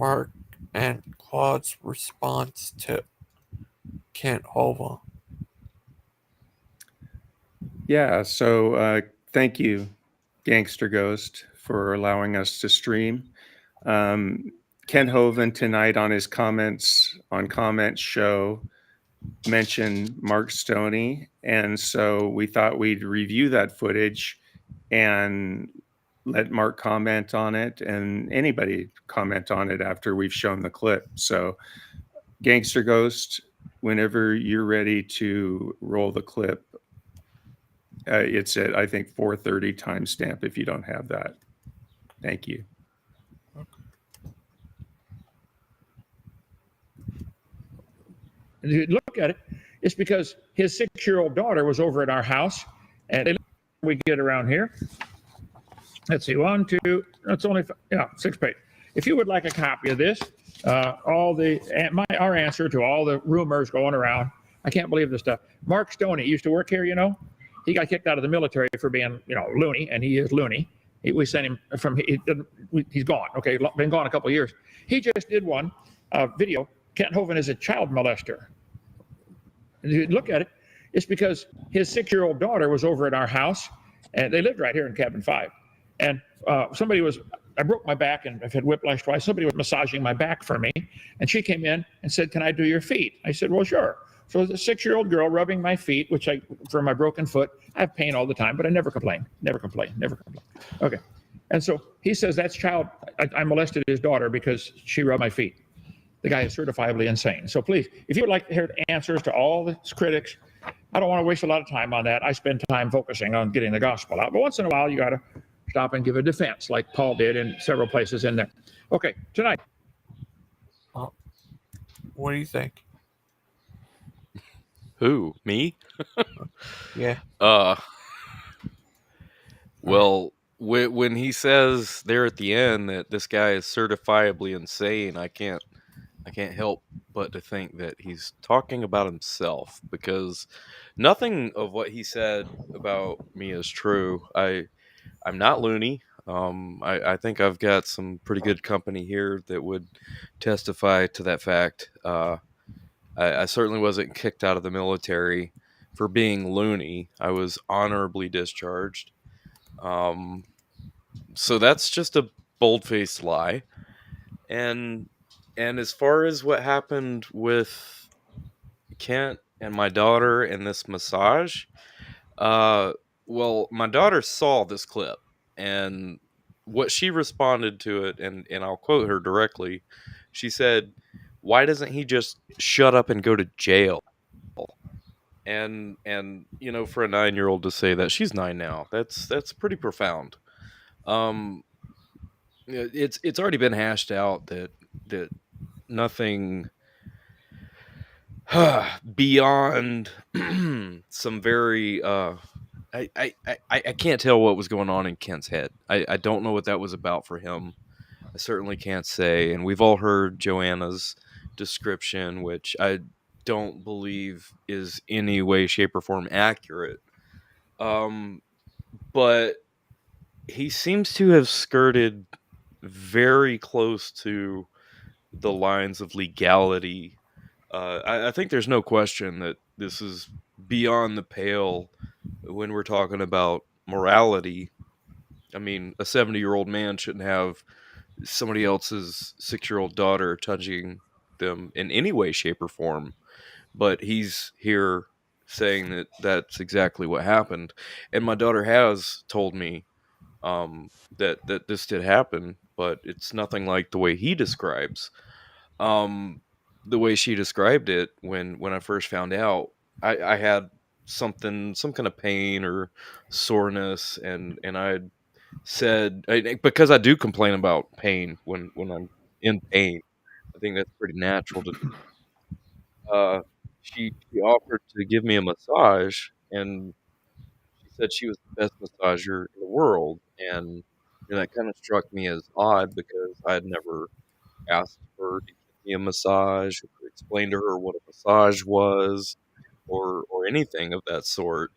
Mark and Claude's response to Kent Hova. Yeah, so thank you, Gangster Ghost, for allowing us to stream. Ken Hovind tonight on his comments on Comment Show mentioned Mark Stoney, and so we thought we'd review that footage and let Mark comment on it, and anybody comment on it after we've shown the clip. So, Gangster Ghost, whenever you're ready to roll the clip, it's at, I think, 4:30 timestamp if you don't have that. Thank you. And if you look at it, it's because his 6-year-old daughter was over at our house, and we get around here. Let's see, 1, 2, that's only, 6 pages. If you would like a copy of this, our answer to all the rumors going around, I can't believe this stuff. Mark Stoney used to work here, He got kicked out of the military for being, loony, and he is loony. We sent him he's gone, okay, been gone a couple of years. He just did one video. Kent Hovind is a child molester. And if you look at it, it's because his 6-year-old daughter was over at our house, and they lived right here in Cabin 5. And I broke my back and I've had whiplash twice. Somebody was massaging my back for me, and she came in and said, "Can I do your feet?" I said, "Well, sure." So the 6-year-old girl rubbing my feet, for my broken foot. I have pain all the time, but I never complain. Okay. And so he says I molested his daughter because she rubbed my feet. The guy is certifiably insane. So please, if you would like to hear answers to all the critics, I don't want to waste a lot of time on that. I spend time focusing on getting the gospel out. But once in a while, you got to stop and give a defense like Paul did in several places in there. Okay, tonight. What do you think? Who? Me? Yeah. Well, when he says there at the end that this guy is certifiably insane, I can't help but to think that he's talking about himself, because nothing of what he said about me is true. I'm not loony. I think I've got some pretty good company here that would testify to that fact. I certainly wasn't kicked out of the military for being loony. I was honorably discharged. So that's just a bold-faced lie. And as far as what happened with Kent and my daughter and this massage, well, my daughter saw this clip, and what she responded to it, and I'll quote her directly, she said, "Why doesn't he just shut up and go to jail?" And for a 9-year-old to say that, she's 9 now, that's pretty profound. It's already been hashed out that nothing beyond some very I can't tell what was going on in Kent's head. I don't know what that was about for him. I certainly can't say. And we've all heard Joanna's description, which I don't believe is any way, shape, or form accurate. But he seems to have skirted very close to the lines of legality. I think there's no question that this is beyond the pale when we're talking about morality. I mean, a 70-year-old man shouldn't have somebody else's 6-year-old daughter touching them in any way, shape, or form. But he's here saying that that's exactly what happened. And my daughter has told me that this did happen, but it's nothing like the way he describes. The way she described it when I first found out, I had some kind of pain or soreness, and I said, because I do complain about pain when I'm in pain. I think that's pretty natural to do. She offered to give me a massage, and she said she was the best massager in the world, and that kind of struck me as odd, because I had never asked her to give me a massage or explain to her what a massage was or anything of that sort.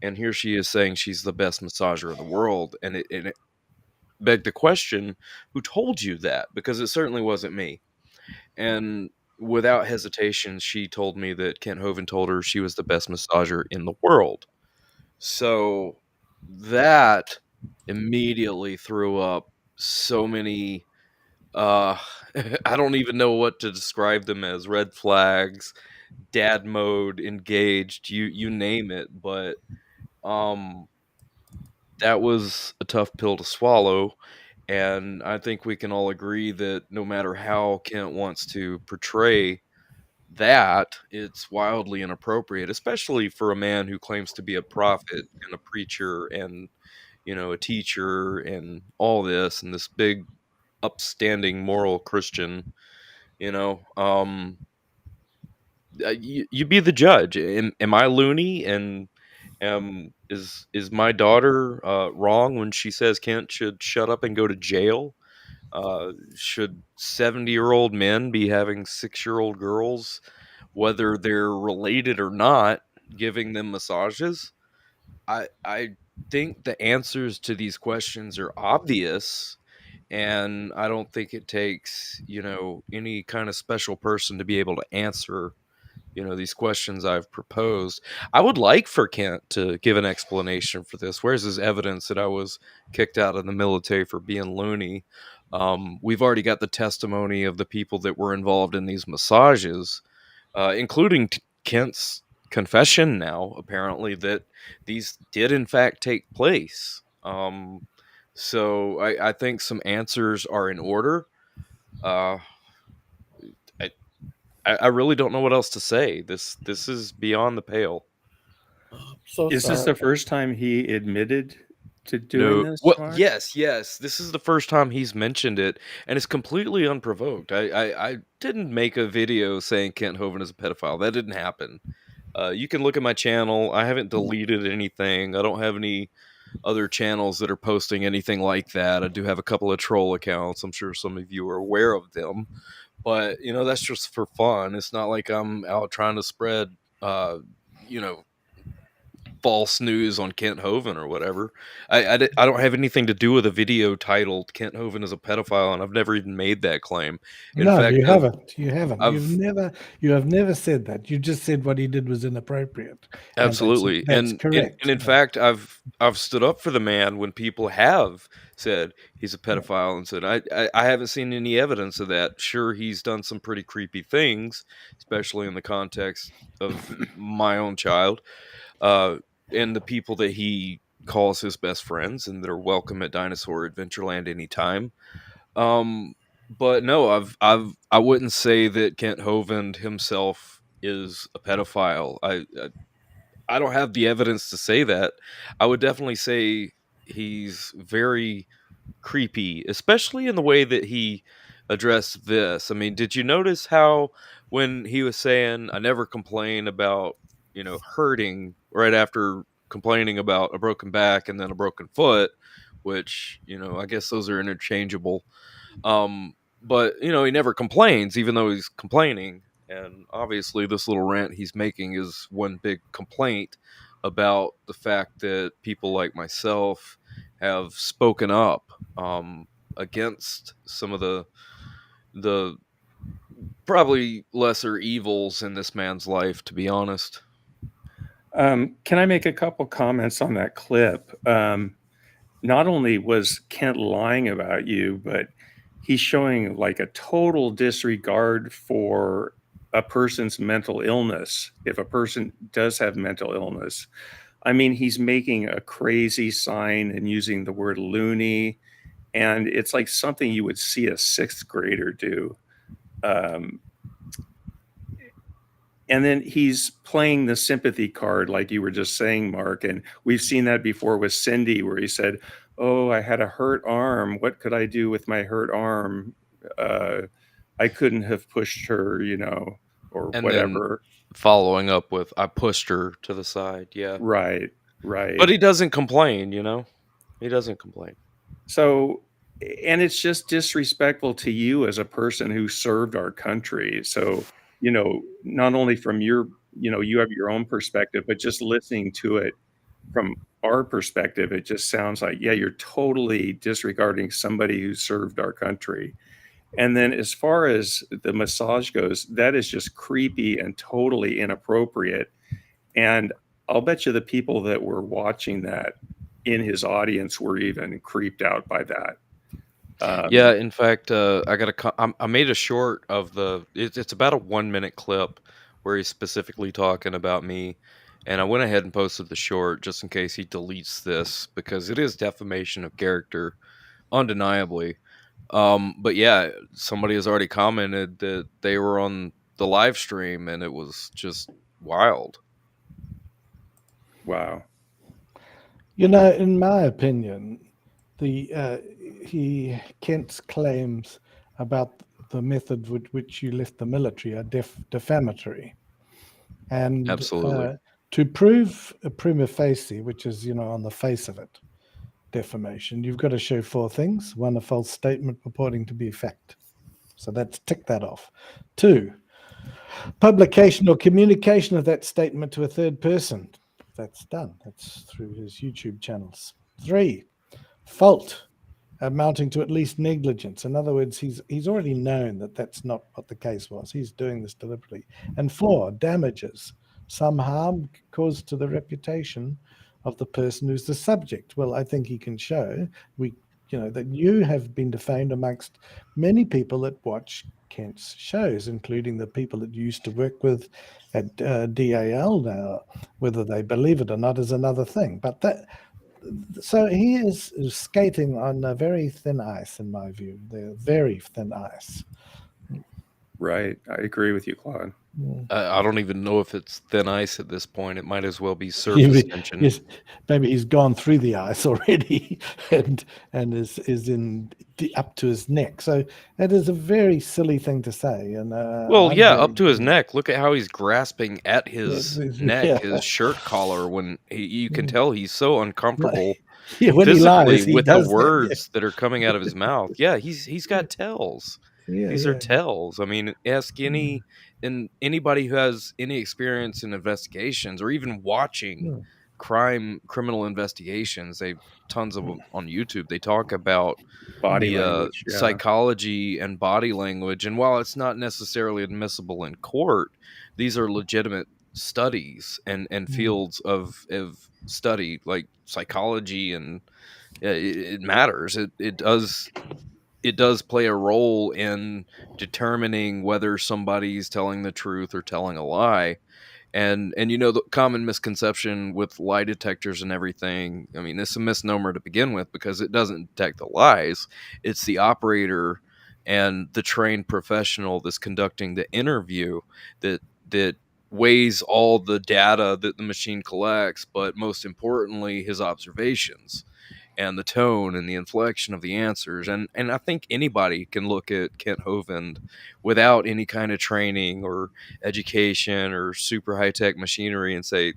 And here she is saying she's the best massager in the world, and beg the question, who told you that? Because it certainly wasn't me. And without hesitation, she told me that Kent Hovind told her she was the best massager in the world. So that immediately threw up so many I don't even know what to describe them as: red flags, dad mode, engaged, you name it. But um that was a tough pill to swallow, and I think we can all agree that no matter how Kent wants to portray that, it's wildly inappropriate, especially for a man who claims to be a prophet and a preacher and, a teacher and all this, and this big upstanding moral Christian. you know um you be the judge. Am I loony? And is my daughter wrong when she says Kent should shut up and go to jail? Should 70-year-old men be having 6-year-old girls, whether they're related or not, giving them massages? I think the answers to these questions are obvious, and I don't think it takes, any kind of special person to be able to answer, these questions I've proposed. I would like for Kent to give an explanation for this. Where's his evidence that I was kicked out of the military for being loony? We've already got the testimony of the people that were involved in these massages, including Kent's confession now, apparently, that these did in fact take place. So I think some answers are in order. Uh, I really don't know what else to say. This is beyond the pale. So Is this sorry. the first time he admitted to doing No, this, well, Mark? yes. This is the first time he's mentioned it, and it's completely unprovoked. I didn't make a video saying Kent Hovind is a pedophile. That didn't happen. You can look at my channel. I haven't deleted anything. I don't have any other channels that are posting anything like that. I do have a couple of troll accounts. I'm sure some of you are aware of them, but that's just for fun. It's not like I'm out trying to spread, you know, false news on Kent Hovind or whatever. I don't have anything to do with a video titled "Kent Hovind is a pedophile," and I've never even made that claim. In No, fact, you haven't. You haven't. I've You have never said that. You just said what he did was inappropriate. And absolutely, that's and correct. in fact, I've stood up for the man when people have said he's a pedophile, and said I haven't seen any evidence of that. Sure, he's done some pretty creepy things, especially in the context of my own child, and the people that he calls his best friends and that are welcome at Dinosaur Adventureland anytime. But no, I wouldn't say that Kent Hovind himself is a pedophile. I don't have the evidence to say that. I would definitely say he's very creepy, especially in the way that he addressed this. I mean, did you notice how when he was saying, "I never complain about, hurting," right after complaining about a broken back and then a broken foot, which, I guess those are interchangeable. But he never complains, even though he's complaining. And obviously, this little rant he's making is one big complaint about the fact that people like myself have spoken up against some of the probably lesser evils in this man's life, to be honest. Can I make a couple comments on that clip? Not only was Kent lying about you, but he's showing like a total disregard for a person's mental illness. If a person does have mental illness, I mean, he's making a crazy sign and using the word loony, and it's like something you would see a sixth grader do. And then he's playing the sympathy card, like you were just saying, Mark. And we've seen that before with Cindy, where he said, "Oh, I had a hurt arm. What could I do with my hurt arm? I couldn't have pushed her, or And whatever." then following up with, "I pushed her to the side." Yeah. Right. But he doesn't complain, He doesn't complain. So, and it's just disrespectful to you as a person who served our country. So, not only from your, you have your own perspective, but just listening to it from our perspective, it just sounds like, yeah, you're totally disregarding somebody who served our country. And then as far as the massage goes, that is just creepy and totally inappropriate. And I'll bet you the people that were watching that in his audience were even creeped out by that. Yeah, in fact, I made a short of it's about a 1 minute clip where he's specifically talking about me, and I went ahead and posted the short just in case he deletes this because it is defamation of character, undeniably. But yeah, somebody has already commented that they were on the live stream and it was just wild. Wow. You know, in my opinion, Kent's claims about the method with which you left the military are defamatory, and Absolutely. to prove a prima facie, which is on the face of it, defamation, you've got to show four things. One, a false statement purporting to be fact. So that's tick that off. Two, publication or communication of that statement to a third person. That's done. That's through his YouTube channels. Three, fault amounting to at least negligence. In other words, he's already known that that's not what the case was. He's doing this deliberately. And four, damages, some harm caused to the reputation of the person who's the subject. Well, I think he can show that you have been defamed amongst many people that watch Kent's shows, including the people that you used to work with at DAL. Now, whether they believe it or not is another thing. But so he is skating on a very thin ice, in my view. They're very thin ice. Right. I agree with you, Claude. I don't even know if it's thin ice at this point. It might as well be surface tension. Yes, maybe he's gone through the ice already and is in up to his neck. So that is a very silly thing to say. And up to his neck. Look at how he's grasping at his neck, yeah. his shirt collar. When you can tell he's so uncomfortable when physically he lies, with the words that, that are coming out of his mouth. Yeah, he's got tells. These are tells. I mean, ask anybody who has any experience in investigations or even watching criminal investigations. They tons of them on YouTube. They talk about body language, psychology and body language. And while it's not necessarily admissible in court, these are legitimate studies and fields of study, like psychology, and it matters. It does play a role in determining whether somebody's telling the truth or telling a lie. And the common misconception with lie detectors and everything, I mean, it's a misnomer to begin with because it doesn't detect the lies. It's the operator and the trained professional that's conducting the interview that weighs all the data that the machine collects, but most importantly, his observations and the tone and the inflection of the answers. And I think anybody can look at Kent Hovind without any kind of training or education or super high-tech machinery and say,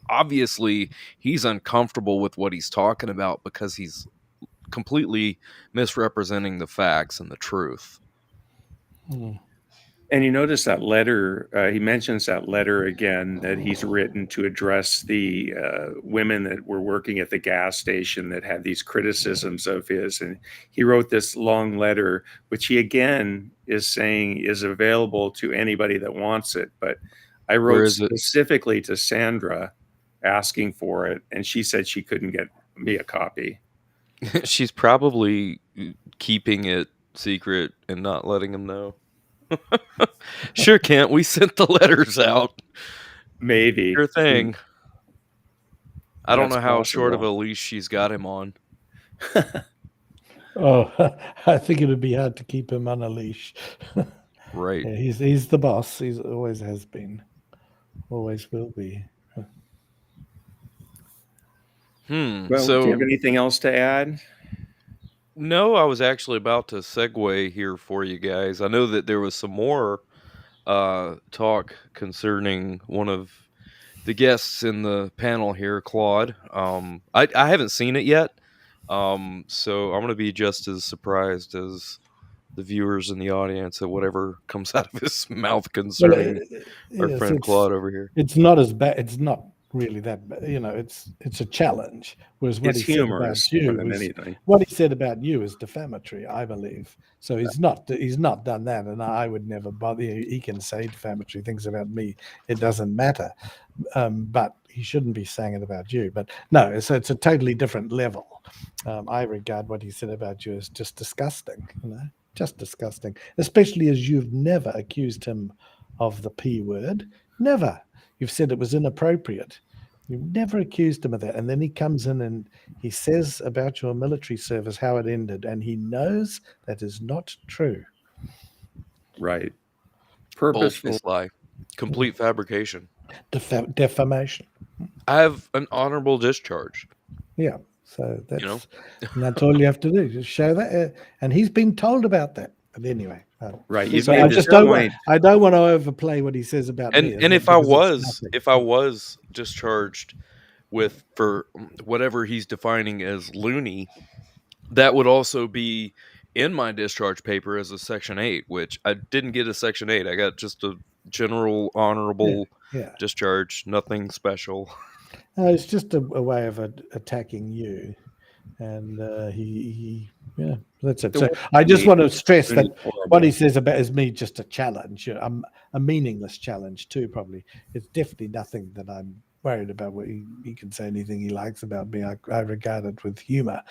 obviously, he's uncomfortable with what he's talking about because he's completely misrepresenting the facts and the truth. And you notice that letter, he mentions that letter again that he's written to address the women that were working at the gas station that had these criticisms of his. And he wrote this long letter, which he again is saying is available to anybody that wants it. But I wrote specifically to Sandra asking for it, and she said she couldn't get me a copy. She's probably keeping it secret and not letting him know. Sure, Kent, we sent the letters out. Maybe. Sure thing. I don't know how short of a leash she's got him on. I think it would be hard to keep him on a leash. Right. Yeah, he's the boss. He always has been. Always will be. Well, do you have anything else to add? No, I was actually about to segue here for you guys. I know that there was some more talk concerning one of the guests in the panel here, Claude. I haven't seen it yet, so I'm going to be just as surprised as the viewers in the audience at whatever comes out of his mouth concerning our friend Claude over here. It's not as bad. It's not really that, it's a challenge. Whereas what It's he said about humorous you more than was anything. what he said about you is defamatory, I believe. So he's not done that, and I would never bother. He can say defamatory things about me; it doesn't matter. But he shouldn't be saying it about you. But no, so it's a totally different level. I regard what he said about you as just disgusting. Just disgusting. Especially as you've never accused him of the P word. Never. You've said it was inappropriate. You've never accused him of that. And then he comes in and he says about your military service how it ended, and he knows that is not true. Right. Bold Purposeful. lie. Complete fabrication. Defamation. I have an honorable discharge. Yeah. So that's, know? and that's all you have to do. Just show that. And he's been told about that. But anyway. Right. You've So made I this just don't want, point. I don't want to overplay what he says about me. And if I was discharged for whatever he's defining as loony, that would also be in my discharge paper as a Section 8, which I didn't get a Section 8. I got just a general honorable discharge, nothing special. It's just a way of attacking you. And that's it. So I just want to stress that what he says about is me just a challenge, a meaningless challenge too, probably. It's definitely nothing that I'm worried about. He can say anything he likes about me. I regard it with humor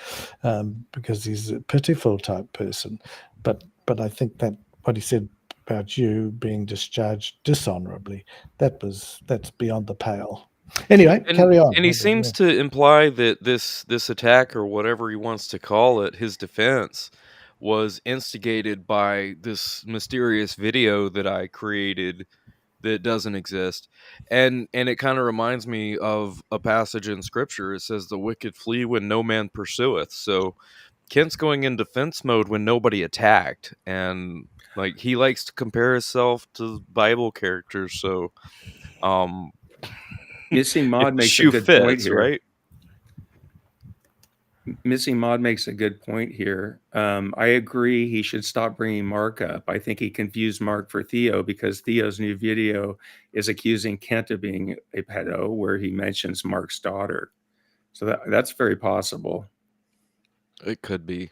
because he's a pitiful type person. But I think that what he said about you being discharged dishonorably, that's beyond the pale. Anyway, carry on. And he seems to imply that this attack, or whatever he wants to call it, his defense, was instigated by this mysterious video that I created that doesn't exist. And it kind of reminds me of a passage in Scripture. It says, "The wicked flee when no man pursueth." So Kent's going in defense mode when nobody attacked. And like he likes to compare himself to Bible characters. So Missing Mod makes a good point here. Right? Missing Mod makes a good point here. I agree he should stop bringing Mark up. I think he confused Mark for Theo because Theo's new video is accusing Kent of being a pedo, where he mentions Mark's daughter. So that's very possible. It could be.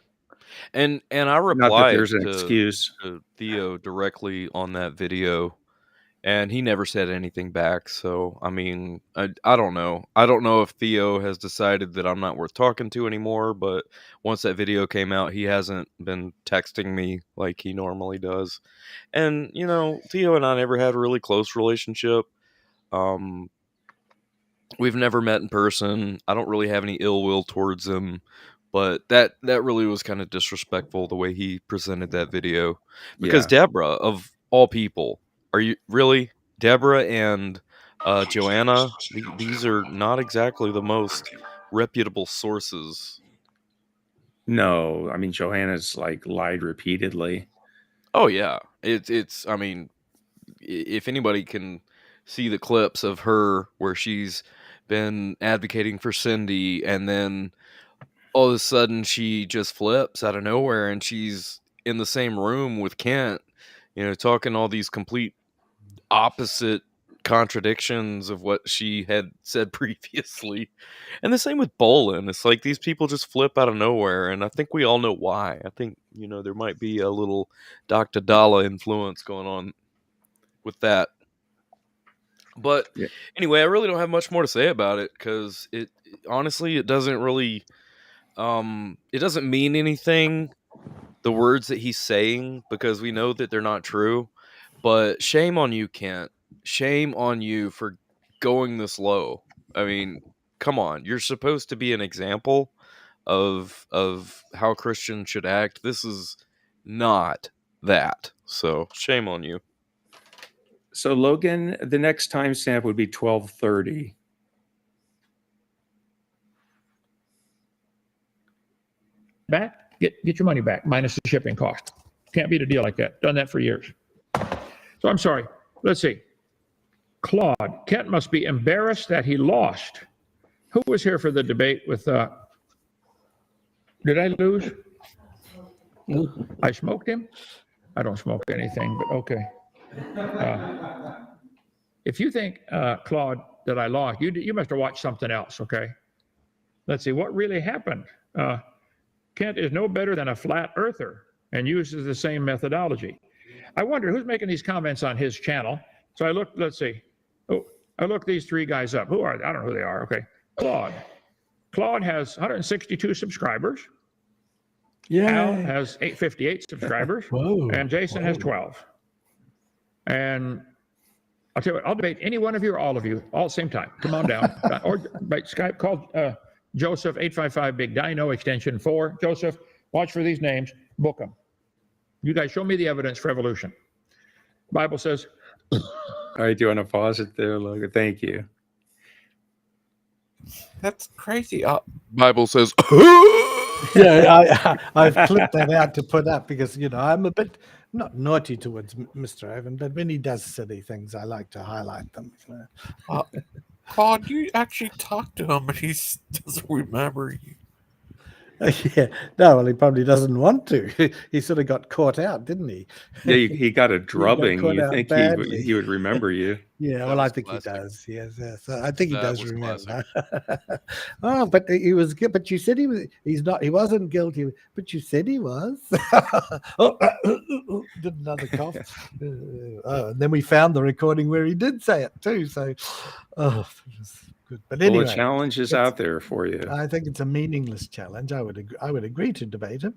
And I replied there's an excuse to Theo directly on that video. And he never said anything back. So, I mean, I don't know. I don't know if Theo has decided that I'm not worth talking to anymore. But once that video came out, he hasn't been texting me like he normally does. And, Theo and I never had a really close relationship. We've never met in person. I don't really have any ill will towards him. But that really was kind of disrespectful, the way he presented that video. Because Deborah, of all people... Are you really? Deborah and Joanna, these are not exactly the most reputable sources. No, I mean, Joanna's lied repeatedly. Oh yeah. It's I mean, if anybody can see the clips of her where she's been advocating for Cindy, and then all of a sudden she just flips out of nowhere and she's in the same room with Kent, talking all these complete opposite contradictions of what she had said previously. And the same with Bolin. It's like these people just flip out of nowhere, and I think we all know why. I think, there might be a little Dr. Dalla influence going on with that. But anyway, I really don't have much more to say about it, because honestly, it doesn't really it doesn't mean anything, the words that he's saying, because we know that they're not true. But shame on you, Kent. Shame on you for going this low. I mean, come on. You're supposed to be an example of how Christians should act. This is not that. So shame on you. So Logan, the next timestamp would be 12:30. Back, get your money back minus the shipping cost. Can't beat a deal like that. Done that for years. So I'm sorry. Let's see. Claude. Kent must be embarrassed that he lost. Who was here for the debate with... Did I lose? I smoked him? I don't smoke anything, but okay. if you think, Claude, that I lost, you must have watched something else, okay? Let's see, what really happened? Kent is no better than a flat earther and uses the same methodology. I wonder who's making these comments on his channel. So I looked, let's see. Oh, I looked these three guys up. Who are they? I don't know who they are. Okay. Claude. Claude has 162 subscribers. Al Yeah. has 858 subscribers. Whoa. And Jason has 12. And I'll tell you what, I'll debate any one of you or all of you all at the same time. Come on down. Or by Skype, call Joseph 855 Big Dino extension 4. Joseph, watch for these names. Book them. You guys show me the evidence for evolution. Bible says. All right, do you want to pause it there, Logan? Thank you. That's crazy. Bible says. Yeah, I've clipped that out to put up because, you know, I'm a bit not naughty towards Mr. Evan, but when he does silly things, I like to highlight them. You know? Claude, you actually talked to him, and he doesn't remember you. Yeah, no, well, he probably doesn't want to. He sort of got caught out, didn't he? Yeah, he got a drubbing. caught You out think badly. he would remember you? Yeah, That well, I was think classic. he does. Yes, yes. I think he That does was remember. Oh, but he was good. But you said he was. He's not. He wasn't guilty. But you said he was. Did another cough. And then we found the recording where he did say it too. So, it was good. But anyway, Well, the challenge is out there for you. I think it's a meaningless challenge. I would agree to debate him,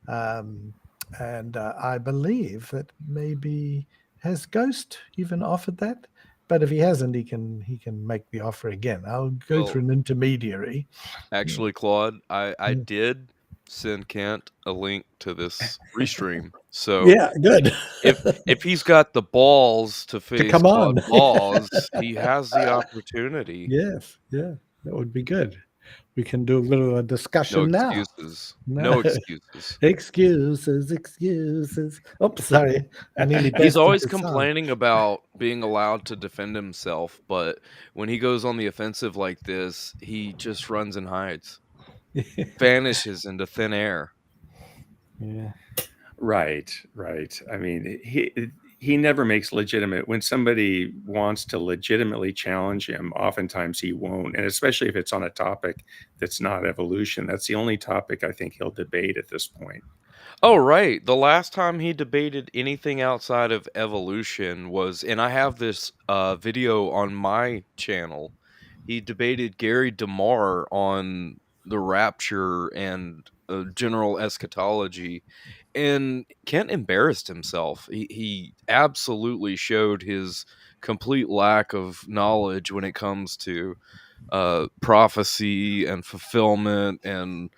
and I believe that maybe has Ghost even offered that. But if he hasn't, he can make the offer again. I'll go through an intermediary. Actually, Claude, I did send Kent a link to this restream. So Yeah, good. if he's got the balls to face come Claude on. balls, he has the opportunity. Yes, yeah, that would be good. We can do a little discussion No now. excuses. No excuses. Excuses. Oh, sorry. I nearly He's burst always into song. complaining about being allowed to defend himself, but when he goes on the offensive like this, he just runs and hides, vanishes into thin air. Yeah. Right. I mean, he never makes legitimate. When somebody wants to legitimately challenge him, oftentimes he won't, and especially if it's on a topic that's not evolution. That's the only topic I think he'll debate at this point. Oh, right. The last time he debated anything outside of evolution was, and I have this video on my channel, he debated Gary DeMar on the rapture and general eschatology, and Kent embarrassed himself. He absolutely showed his complete lack of knowledge when it comes to prophecy and fulfillment and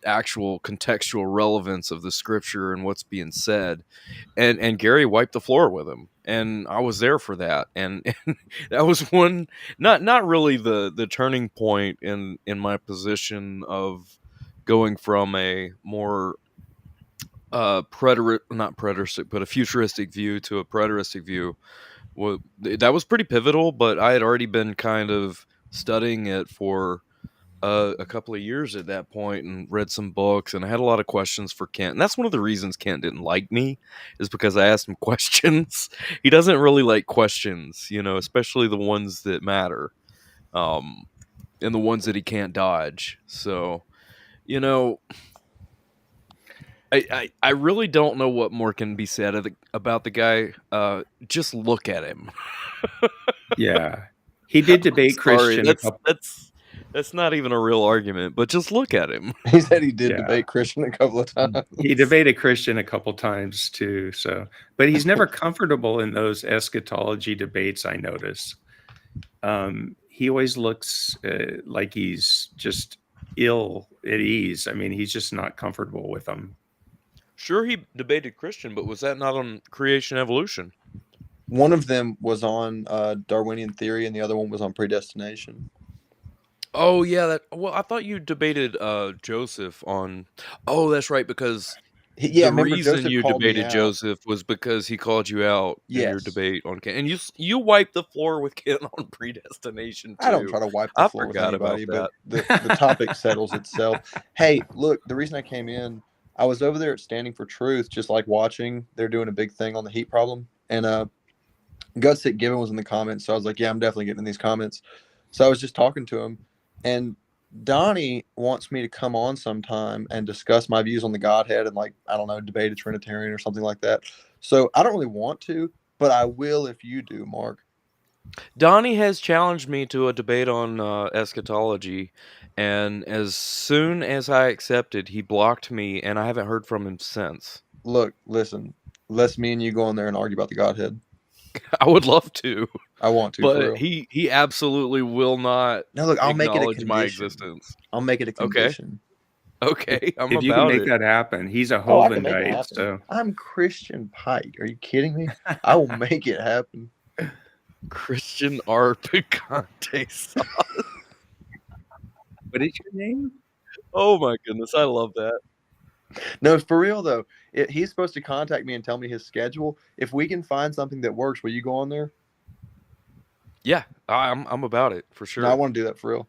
actual contextual relevance of the scripture and what's being said, and Gary wiped the floor with him, and I was there for that, and that was one not really the turning point in my position of going from a more not preteristic but a futuristic view to a preteristic view. Well, that was pretty pivotal, but I had already been kind of studying it for a couple of years at that point and read some books, and I had a lot of questions for Kent. And that's one of the reasons Kent didn't like me, is because I asked him questions. He doesn't really like questions, especially the ones that matter, and the ones that he can't dodge. So, I really don't know what more can be said about the guy. Just look at him. Yeah, he did debate Christian. That's not even a real argument, but just look at him. He said he did debate Christian a couple of times. He debated Christian a couple times too. So, but he's never comfortable in those eschatology debates. I notice. He always looks like he's just ill at ease. I mean, he's just not comfortable with them. Sure, he debated Christian, but was that not on creation evolution? One of them was on Darwinian theory, and the other one was on predestination. Oh yeah, I thought you debated Joseph on. Oh, that's right, because the reason Joseph you called me debated out. Joseph was because he called you out in your Yes. debate on Ken, and you wiped the floor with Ken on predestination too. I don't try to wipe the floor with forgot about anybody, but the topic settles itself. Hey, look, the reason I came in, I was over there at Standing for Truth, just like watching. They're doing a big thing on the heat problem, and Gutsick Given was in the comments, so I was like, yeah, I'm definitely getting in these comments. So I was just talking to him, and Donnie wants me to come on sometime and discuss my views on the Godhead and, like, I don't know, debate a Trinitarian or something like that. So I don't really want to, but I will if you do, Mark. Donnie has challenged me to a debate on eschatology, and as soon as I accepted, he blocked me, and I haven't heard from him since. Look, listen, let's me and you go on there and argue about the Godhead. I would love to, I want to, for but real. he absolutely will not No, look, I'll make it a acknowledge my condition. existence. I'll make it a condition. Okay, I'm If you can about make it. that happen, he's a Oh, I can make it hovindite, happen. so I'm Christian Pike. Are you kidding me? I will make it happen. Christian R. Picante sauce. what is your name? Oh my goodness, I love that. No, for real though. He's supposed to contact me and tell me his schedule. If we can find something that works, will you go on there? Yeah, I'm about it for sure. No, I want to do that for real.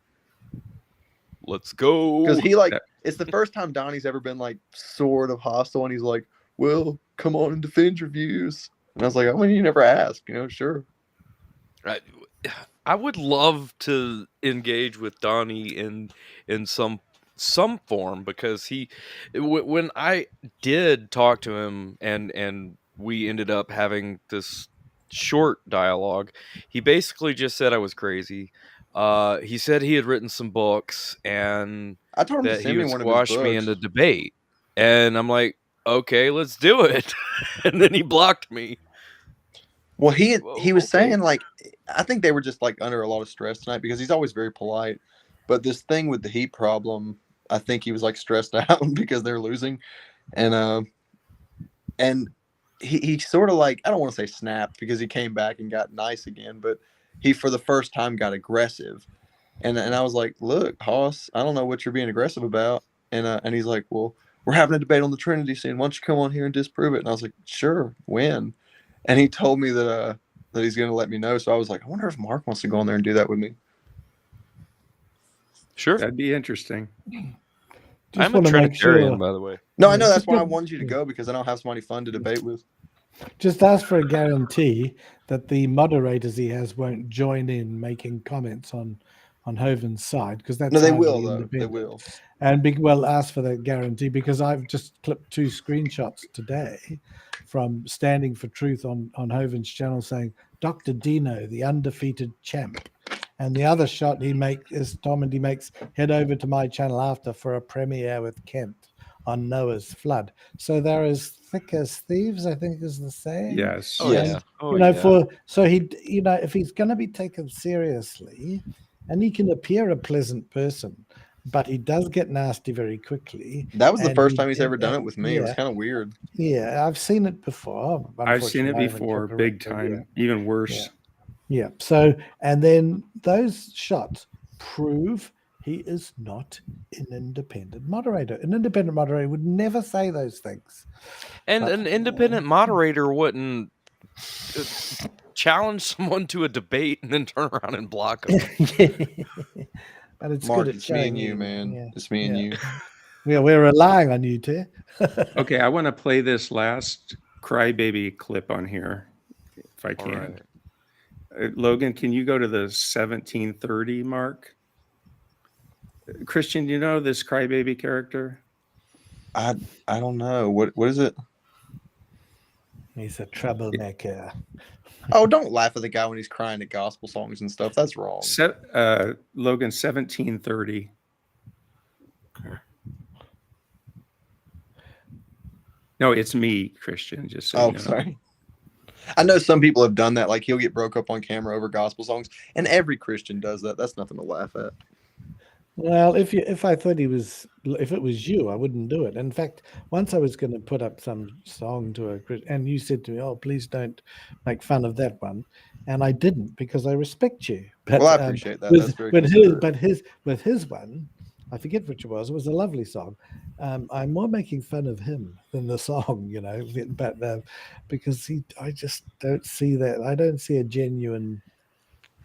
Let's go. Because it's the first time Donnie's ever been like sort of hostile, and he's like, "Well, come on and defend your views." And I was like, "I mean, you never asked, sure." I would love to engage with Donnie in some form, because when I did talk to him and we ended up having this short dialogue, he basically just said I was crazy. He said he had written some books and I told him to that he send me would one of his squash me books. in a debate, and I'm like, okay, let's do it. And then he blocked me. Well, he was Okay. saying, like, I think they were just like under a lot of stress tonight because he's always very polite. But this thing with the heat problem, I think he was like stressed out because they're losing, and he sort of, like, I don't want to say snapped because he came back and got nice again, but he for the first time got aggressive, and I was like, look, Hoss, I don't know what you're being aggressive about, and he's like, well, we're having a debate on the Trinity soon. Why don't you come on here and disprove it? And I was like, sure, when? And he told me that he's going to let me know. So I was like, I wonder if Mark wants to go on there and do that with me. Sure. That'd be interesting. I'm a Trinitarian, by the way. No, I know. That's why I wanted you to go, because then I'll have somebody fun to debate with. Just ask for a guarantee that the moderators he has won't join in making comments on Hovind's side, because that's No, they hardly will, though. They independent. will. And ask for that guarantee, because I've just clipped 2 screenshots today from Standing for Truth on Hovind's channel saying Dr. Dino, the undefeated champ. And the other shot he makes, head over to my channel after for a premiere with Kent on Noah's flood. So they're as thick as thieves, I think is the saying. Yes. Oh, Yes. yeah. Oh, yeah. If he's going to be taken seriously, and he can appear a pleasant person, but he does get nasty very quickly. That was the And first time he's ever done it with me. It was yeah. kind of weird. Yeah, I've seen it before. I've seen it Unfortunately, I haven't before, took a big record, time, even worse. Yeah. So, and then those shots prove he is not an independent moderator. An independent moderator would never say those things. And But- an independent moderator wouldn't challenge someone to a debate and then turn around and block them. But it's Mark, good at it's me and showing you, man. Yeah. It's me and you. We're relying on you two. Okay, I want to play this last crybaby clip on here, if I All can. right. Logan, can you go to the 1730 mark? Christian, do you know this crybaby character? I don't know. What is it? He's a troublemaker. Oh, don't laugh at the guy when he's crying at gospel songs and stuff. That's wrong. Logan, 1730. No, it's me, Christian. Just so Oh, you know. sorry. I know some people have done that. Like, he'll get broke up on camera over gospel songs, and every Christian does that. That's nothing to laugh at. Well, if it was you, I wouldn't do it. In fact, once I was going to put up some song to and you said to me, "Oh, please don't make fun of that one," and I didn't, because I respect you. But, Well, I appreciate that. That's very considerate. With his one, I forget which it was. It was a lovely song. I'm more making fun of him than the song, but because I just don't see that. I don't see a genuine.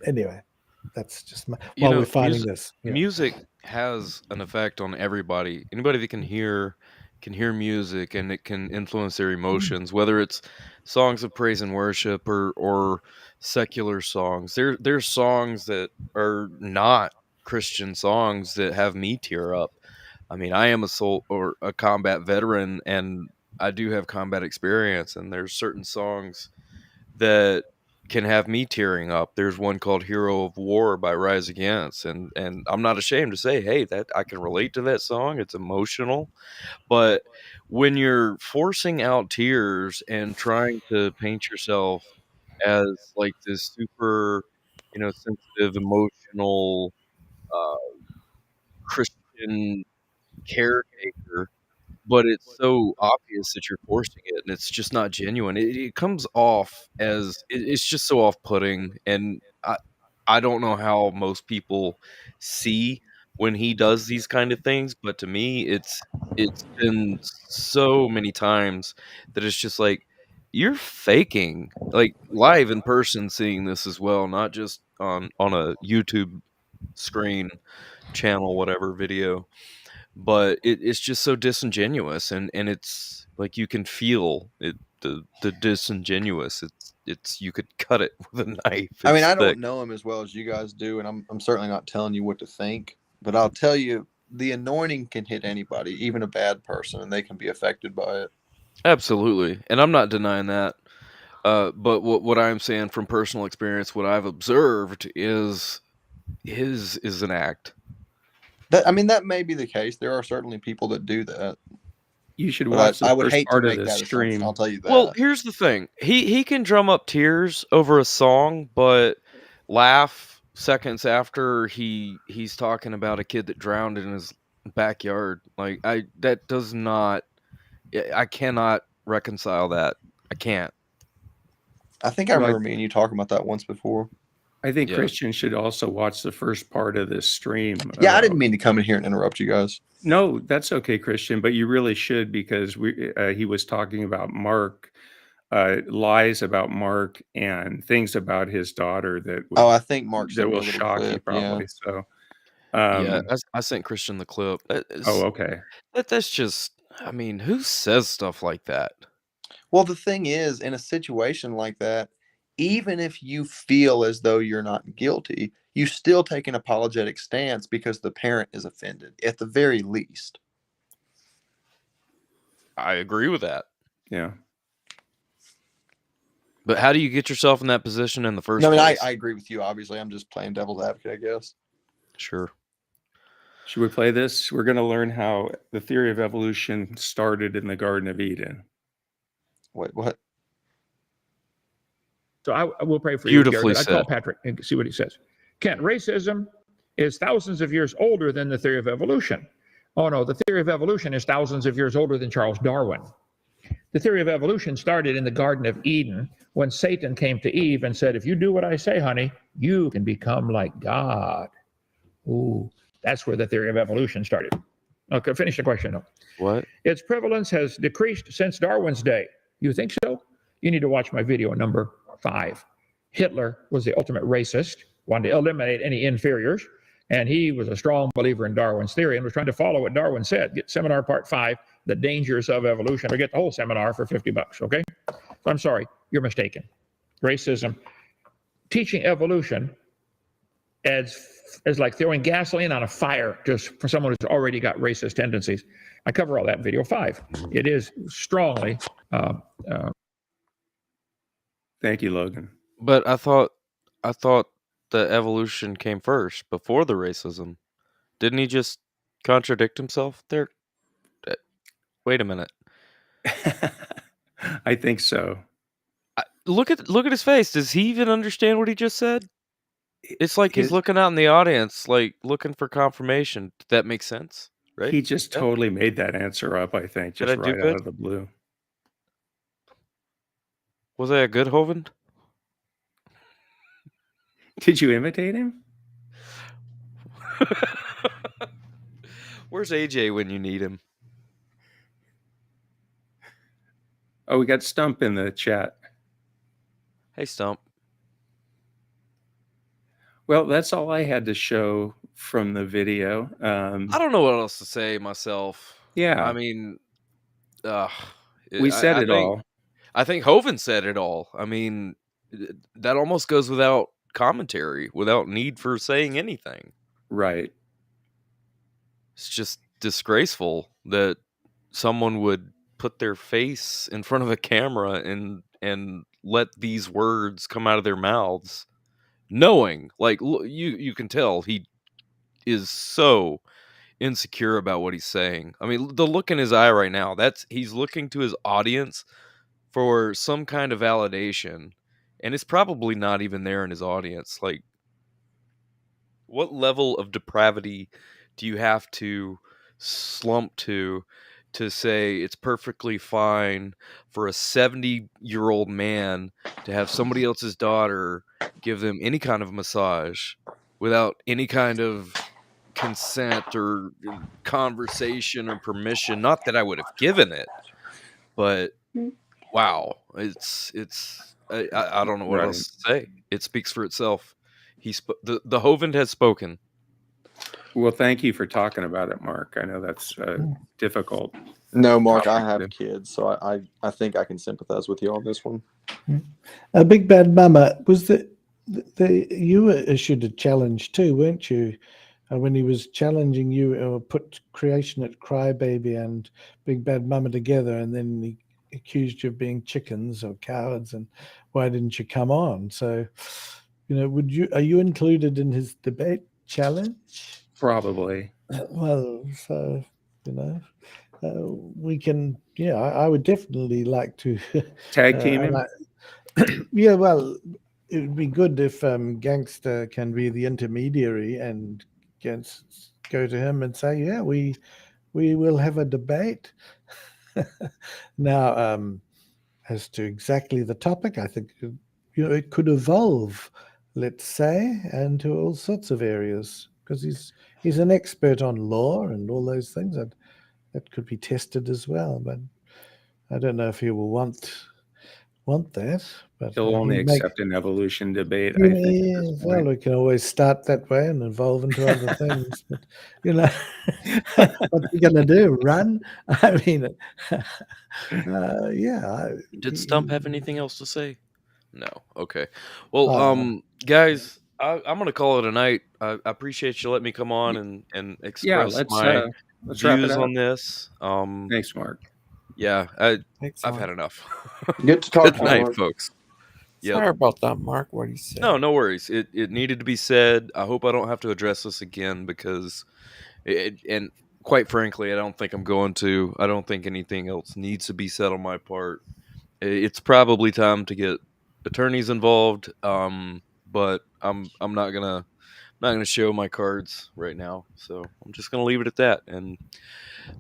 Anyway, that's just while we're fighting this. Yeah. Music has an effect on everybody. Anybody that can hear can hear music and it can influence their emotions, whether it's songs of praise and worship or secular songs. There's songs that are not Christian songs that have me tear up. I mean, I am a combat veteran, and I do have combat experience, and there's certain songs that can have me tearing up. There's one called Hero of War by Rise Against, and I'm not ashamed to say, hey, that I can relate to that song. It's emotional. But when you're forcing out tears and trying to paint yourself as like this super, sensitive, emotional uh, Christian caretaker, but it's so obvious that you're forcing it, and it's just not genuine. It comes off as it's just so off-putting, and I don't know how most people see when he does these kind of things, but to me, it's been so many times that it's just like you're faking, like live in person, seeing this as well, not just on a YouTube screen channel, whatever video. But it's just so disingenuous, and it's like you can feel it, the disingenuous. It's you could cut it with a knife. I mean, It's I thick. don't know him as well as you guys do, and I'm certainly not telling you what to think, but I'll tell you the anointing can hit anybody, even a bad person, and they can be affected by it. Absolutely, and I'm not denying that. But what I'm saying from personal experience, what I've observed is an act. That may be the case. There are certainly people that do that. You should But watch the I would first hate to part of make the that assumption. stream. I'll tell you that. Well, here's the thing. He can drum up tears over a song, but laugh seconds after he's talking about a kid that drowned in his backyard. Like that does not. I cannot reconcile that. I can't. I think I Well, remember me and you talking about that once before. I think Yeah. Christians should also watch the first part of this stream. Yeah, I didn't mean to come in here and interrupt you guys. No, that's okay, Christian, but you really should, because he was talking about Mark, lies about Mark and things about his daughter that I think Mark that sent me will a little shock you clip. probably. Yeah. So, Yeah, I sent Christian the clip. okay. That's just. I mean, who says stuff like that? Well, the thing is, in a situation like that, even if you feel as though you're not guilty, you still take an apologetic stance because the parent is offended, at the very least. I agree with that. Yeah. But how do you get yourself in that position in the first No, I mean, place? I agree with you. Obviously, I'm just playing devil's advocate, I guess. Sure. Should we play this? We're going to learn how the theory of evolution started in the Garden of Eden. Wait, what? So I will pray for Beautifully you, Gary. I call said. Patrick and see what he says. Kent, racism is thousands of years older than the theory of evolution. Oh no, the theory of evolution is thousands of years older than Charles Darwin. The theory of evolution started in the Garden of Eden when Satan came to Eve and said, if you do what I say, honey, you can become like God. Ooh, that's where the theory of evolution started. Okay, finish the question though. What? Its prevalence has decreased since Darwin's day. You think so? You need to watch my video number 5. Hitler was the ultimate racist, wanted to eliminate any inferiors, and he was a strong believer in Darwin's theory and was trying to follow what Darwin said. Get seminar part 5, The Dangers of Evolution, or get the whole seminar for $50, okay? So I'm sorry, you're mistaken. Racism, teaching evolution is like throwing gasoline on a fire just for someone who's already got racist tendencies. I cover all that in video 5. It is strongly Thank you, Logan. But I thought the evolution came first before the racism. Didn't he just contradict himself there? Wait a minute. I think so. Look at his face. Does he even understand what he just said? It's like he's His- looking out in the audience, like looking for confirmation. Did that make sense? Right? He just Yeah. totally made that answer up, I think, Did just I do right good? out of the blue. Was I a good hovind? Did you imitate him? Where's AJ when you need him? Oh, we got Stump in the chat. Hey, Stump. Well, that's all I had to show from the video. I don't know what else to say myself. Yeah. I mean, We said I it think, all. I think Hovind said it all. I mean, that almost goes without commentary, without need for saying anything. Right. It's just disgraceful that someone would put their face in front of a camera and let these words come out of their mouths, knowing, like, you can tell he is so insecure about what he's saying. I mean, the look in his eye right now, that's he's looking to his audience for some kind of validation, and it's probably not even there in his audience. Like, what level of depravity do you have to slump to say it's perfectly fine for a 70-year-old man to have somebody else's daughter give them any kind of massage without any kind of consent or conversation or permission? Not that I would have given it, but wow, it's I don't know what Right. else to say. It speaks for itself. The Hovind has spoken. Well, thank you for talking about it, Mark. I know that's difficult. No, Mark, I topic have to- kids, so I think I can sympathize with you on this one. A Big Bad Mama, was the you were issued a challenge too, weren't you? When he was challenging you, put Creation at Crybaby and Big Bad Mama together, and then he accused you of being chickens or cowards, and why didn't you come on? So, are you included in his debate challenge? Probably. Well, so we can. Yeah, I would definitely like to Tag team him? Yeah, well, it would be good if Gangster can be the intermediary and go to him and say, yeah, we will have a debate. Now, as to exactly the topic, I think it could evolve, let's say, into all sorts of areas, because he's an expert on law and all those things. That could be tested as well, but I don't know if he will want that. But He'll only he'd make- accept an evolution debate, I think. at Yeah, this well, point. we can always start that way and evolve into other things. But what are you going to do? Run? I mean, yeah. Did Stump have anything else to say? No. Okay. Well, Uh, guys, I'm gonna call it a night. I appreciate you letting me come on and Yeah, express let's my wrap it views up. on this. Thanks, Mark. Yeah, Thanks, I've Mark. had enough. Good to talk Good to you, night, Mark. folks. Yep. Sorry about that, Mark. What he said. No worries. It needed to be said. I hope I don't have to address this again because, and quite frankly, I don't think I'm going to. I don't think anything else needs to be said on my part. It's probably time to get attorneys involved. But I'm not gonna show my cards right now. So I'm just gonna leave it at that. And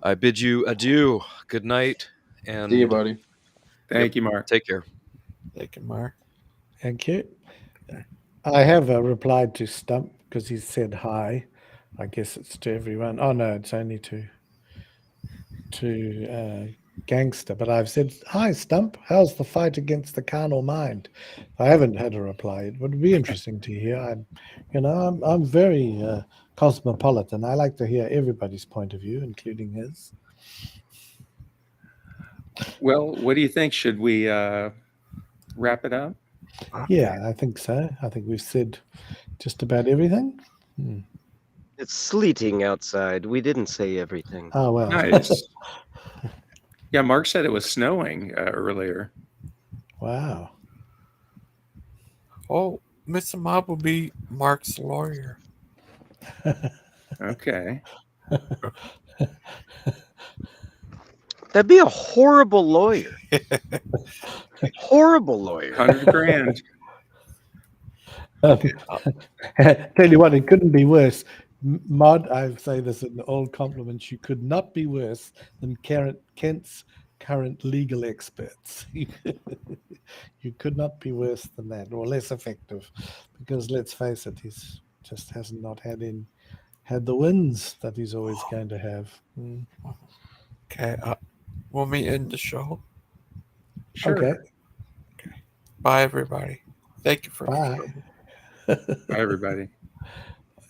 I bid you adieu. Good night. And See you, buddy. Thank you, Mark. take care. Thank you, Mark. Thank you. I have replied to Stump because he said hi. I guess it's to everyone. Oh no, it's only to Gangster. But I've said hi, Stump. How's the fight against the carnal mind? I haven't had a reply. It would be interesting to hear. I'm very cosmopolitan. I like to hear everybody's point of view, including his. Well, what do you think? Should we wrap it up? Yeah, I think so. I think we've said just about everything. It's sleeting outside. We didn't say everything. Oh, well. Nice. Yeah, Mark said it was snowing earlier. Wow. Oh, Mr. Mob will be Mark's lawyer. Okay. That'd be a horrible lawyer. Horrible lawyer. 100 grand. Tell you what, it couldn't be worse. Mod, I say this in all compliments, you could not be worse than Kent's current legal experts. You could not be worse than that, or less effective, because let's face it, he's just hasn't not had the wins that he's always going to have. Okay. Want me end the show? Sure. Okay. Bye, everybody. Thank you for Bye. Bye, everybody.